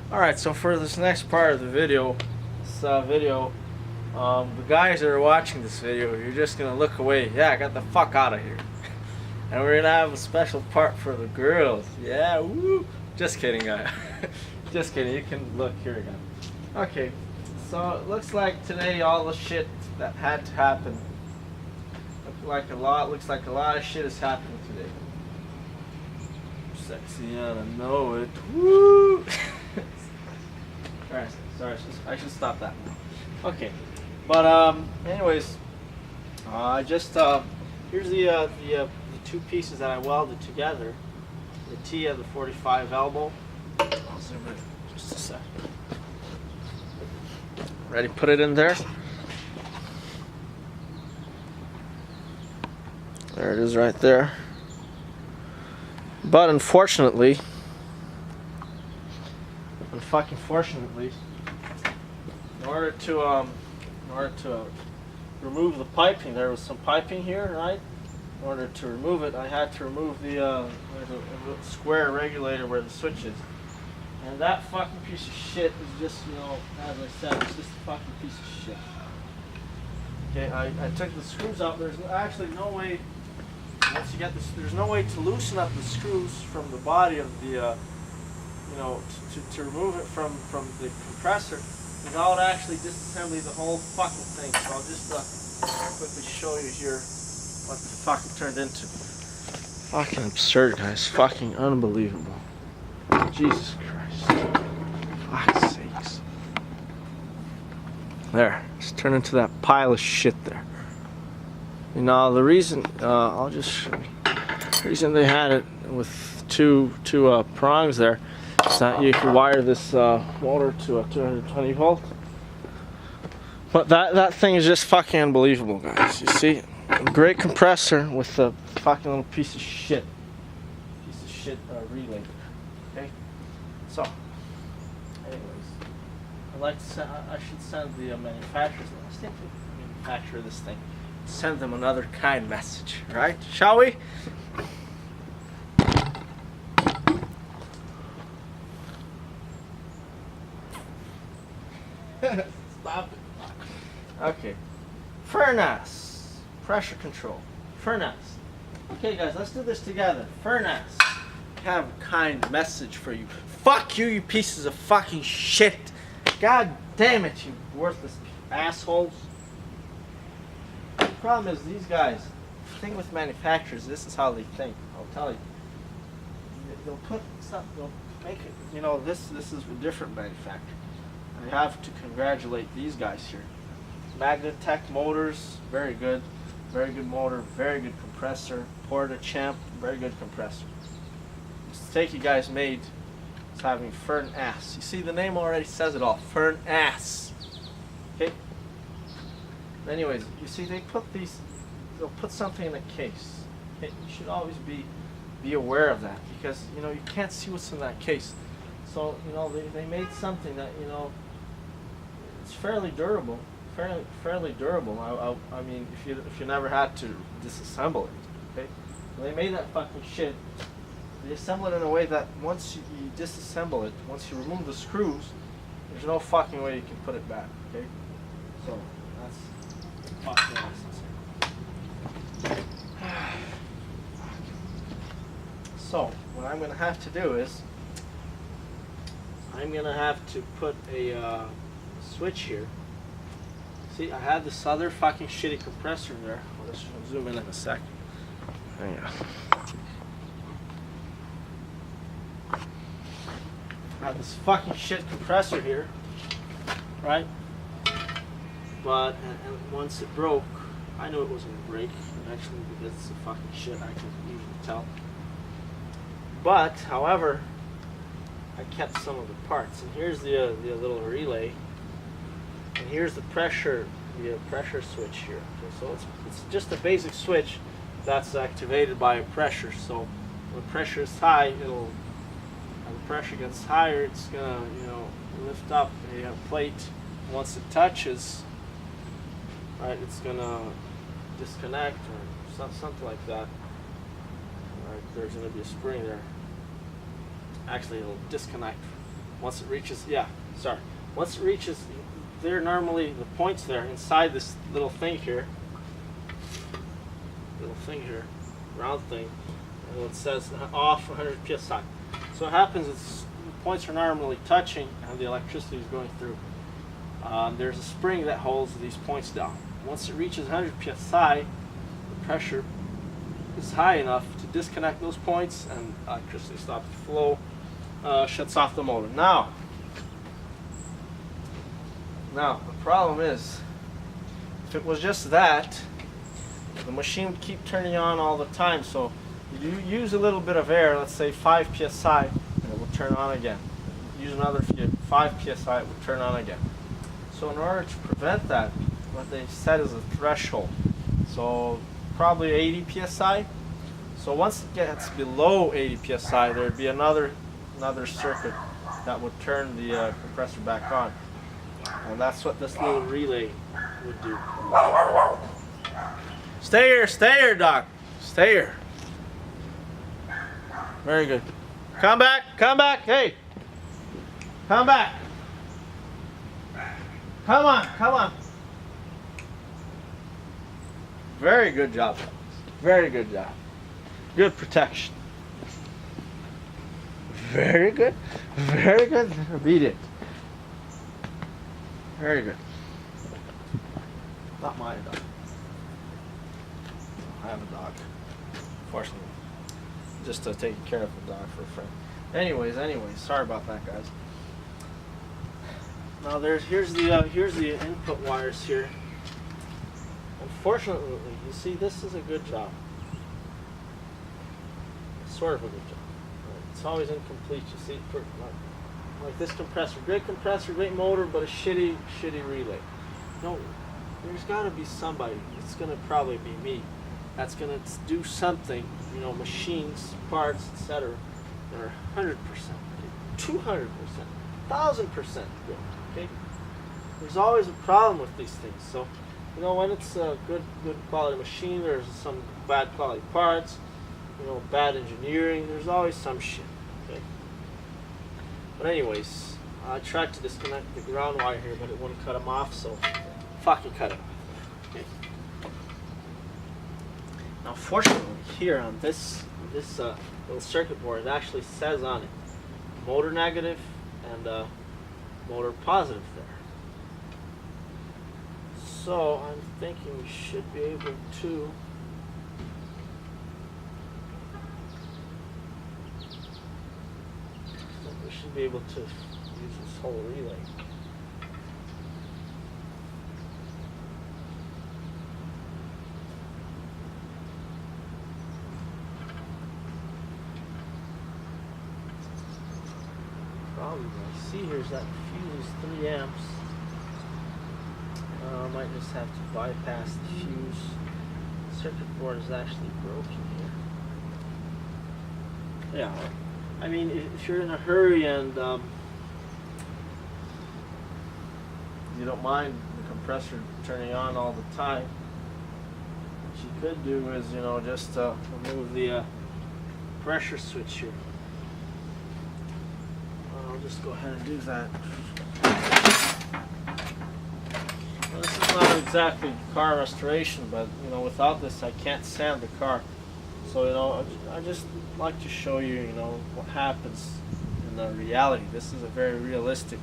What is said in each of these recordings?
Alright, so for this next part of the video, the guys that are watching this video, you're just gonna look away. Yeah, get the fuck out of here. And we're gonna have a special part for the girls. Yeah, woo! Just kidding, guys. Just kidding. You can look here again. Okay, so it looks like today all the shit that had to happen. Looks like a lot of shit is happening today. Sexy, and I know it. Woo! Alright, sorry, I should stop that now. Okay, but anyways, here's the two pieces that I welded together. The T of the 45 elbow. I'll zoom in just a sec. Ready? Put it in there. There it is, right there. But unfortunately, in order to remove the piping, there was some piping here, right? In order to remove it, I had to remove the there's a square regulator where the switch is, and that fucking piece of shit is just, you know, as I said, it's just a fucking piece of shit. Okay, I took the screws out. There's actually no way. Once you get this, there's no way to loosen up the screws from the body of the, you know, to remove it from the compressor without actually disassembling the whole fucking thing. So I'll just quickly show you here what the fuck it turned into. Fucking absurd, guys. Fucking unbelievable. Jesus Christ. Fuck's sakes. There. It's turned into that pile of shit there. You know, the reason, I'll just show you. The reason they had it with two prongs there is that you can wire this motor to a 220 volt. But that thing is just fucking unbelievable, guys. You see? A great compressor with a fucking little piece of shit relay. Okay? So, anyways, I should send the manufacturers, let's think the manufacturer of this thing, send them another kind message, right? Shall we? Stop it. Okay. Furnace. Pressure control. Furnace. Okay, guys, let's do this together. Furnace. I have a kind message for you. Fuck you, you pieces of fucking shit. God damn it, you worthless assholes. The problem is these guys, the thing with manufacturers, this is how they think. I'll tell you. They'll put something, they'll make it, you know, this is a different manufacturer. I have to congratulate these guys here. Magnatech motors, very good motor, very good compressor. Porta Champ, very good compressor. This mistake you guys made is having Furnace. You see, the name already says it all. Furnace. Okay. Anyways, you see, they'll put something in a case. Okay? You should always be aware of that, because, you know, you can't see what's in that case. So, you know, they made something that, you know, it's fairly durable. Fairly durable. I mean, if you never had to disassemble it, okay? They made that fucking shit. They assemble it in a way that once you disassemble it, once you remove the screws, there's no fucking way you can put it back, okay? So that's fucking nonsense. So what I'm gonna have to do is I'm gonna have to put a switch here. See, I had this other fucking shitty compressor there. I'll just zoom in a second. There you go. I had this fucking shit compressor here, right? But and once it broke, I knew it was gonna break eventually because it's a fucking shit. I can easily tell. But however, I kept some of the parts, and here's the little relay. And here's the pressure switch here. Okay, so it's just a basic switch that's activated by a pressure. So when the pressure is high, when the pressure gets higher, it's gonna, you know, lift up a plate. Once it touches, right, it's gonna disconnect or something like that. Right, there's gonna be a spring there. Actually, it'll disconnect Once it reaches, once it reaches, they're normally the points there inside this little thing here, round thing, and it says off 100 psi. So what happens is the points are normally touching and the electricity is going through. There's a spring that holds these points down. Once it reaches 100 psi, the pressure is high enough to disconnect those points and electricity stops the flow, shuts off the motor. Now the problem is, if it was just that, the machine would keep turning on all the time. So you use a little bit of air, let's say 5 psi, and it will turn on again. Use another 5 psi, it will turn on again. So in order to prevent that, what they set is a threshold. So probably 80 psi. So once it gets below 80 psi, there would be another circuit that would turn the compressor back on. And that's what this little relay would do. Stay here, Doc. Stay here. Very good. Come back, hey. Come back. Come on. Very good job. Very good job. Good protection. Very good. Beat it. Very good. Not my dog. I have a dog. Fortunately. Just taking care of the dog for a friend. Anyways, sorry about that, guys. Now here's the input wires here. Unfortunately, you see, this is a good job. Sort of a good job. It's always incomplete. You see, like this compressor, great motor, but a shitty relay. No, there's got to be somebody. It's gonna probably be me. That's gonna do something. You know, machines, parts, etc. that are 100%, 200%, 1000% good. Okay. There's always a problem with these things. So, you know, when it's a good quality machine, there's some bad quality parts. You know, bad engineering. There's always some shit. Okay. But anyways, I tried to disconnect the ground wire here, but it wouldn't cut them off, so fucking cut it off. Okay. Now, fortunately, here on this little circuit board, it actually says on it motor negative and motor positive there. So I'm thinking we should be able to use this whole relay. Problem I see here is that fuse is 3 amps. I might just have to bypass the fuse. The circuit board is actually broken here. Yeah. I mean, if you're in a hurry and you don't mind the compressor turning on all the time, what you could do is, you know, just remove the pressure switch here. I'll just go ahead and do that. Well, this is not exactly car restoration, but, you know, without this I can't sand the car. So, you know, I just like to show you, you know, what happens in the reality. This is a very realistic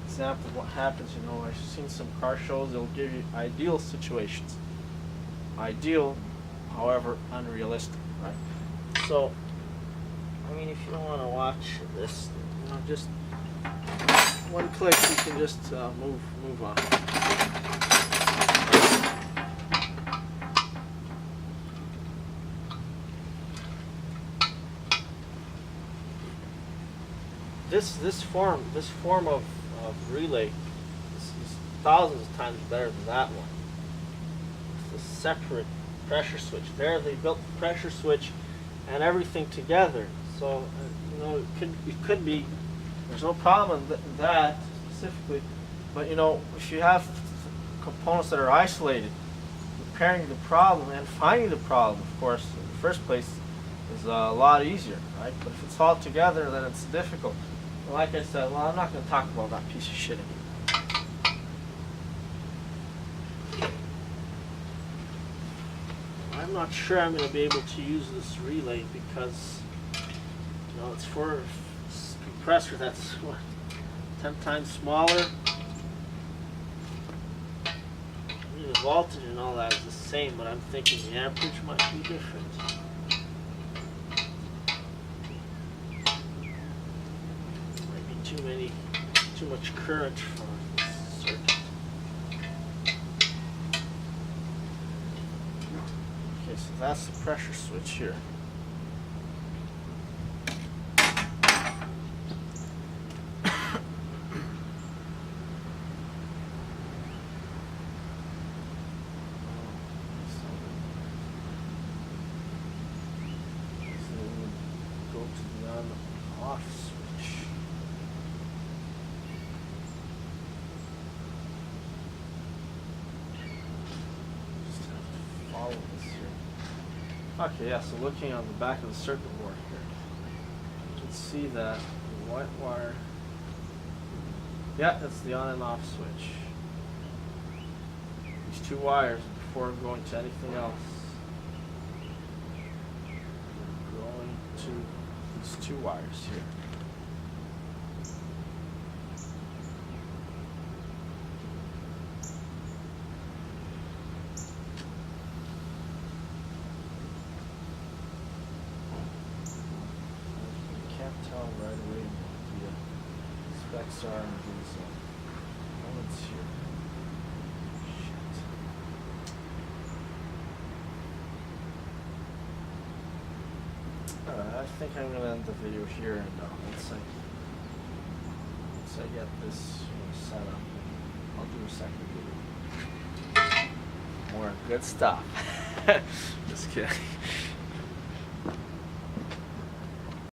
example of what happens. You know, I've seen some car shows. They'll give you ideal situations. Ideal, however, unrealistic, right? So, I mean, if you don't want to watch this, you know, just one click, you can just move on. This form of relay is thousands of times better than that one. It's a separate pressure switch. There they built the pressure switch and everything together. So you know, it could be. There's no problem in that specifically, but you know, if you have components that are isolated, repairing the problem and finding the problem, of course, in the first place, is a lot easier, right? But if it's all together, then it's difficult. Like I said, well, I'm not going to talk about that piece of shit anymore. I'm not sure I'm going to be able to use this relay because, you know, it's for a compressor that's, what, 10 times smaller. I mean, the voltage and all that is the same, but I'm thinking the amperage might be different. Too much current for this circuit. Okay, so that's the pressure switch here. Go to the on-off switch. Follow this here. Okay, yeah, so looking on the back of the circuit board here, you can see that the white wire, yeah, that's the on and off switch. These two wires, before going to anything else, going to these two wires here. Tell right away what the specs are and these elements here. Shit. Alright, I think I'm gonna end the video here, and once I get this set up, I'll do a second video. More good stuff. Just kidding.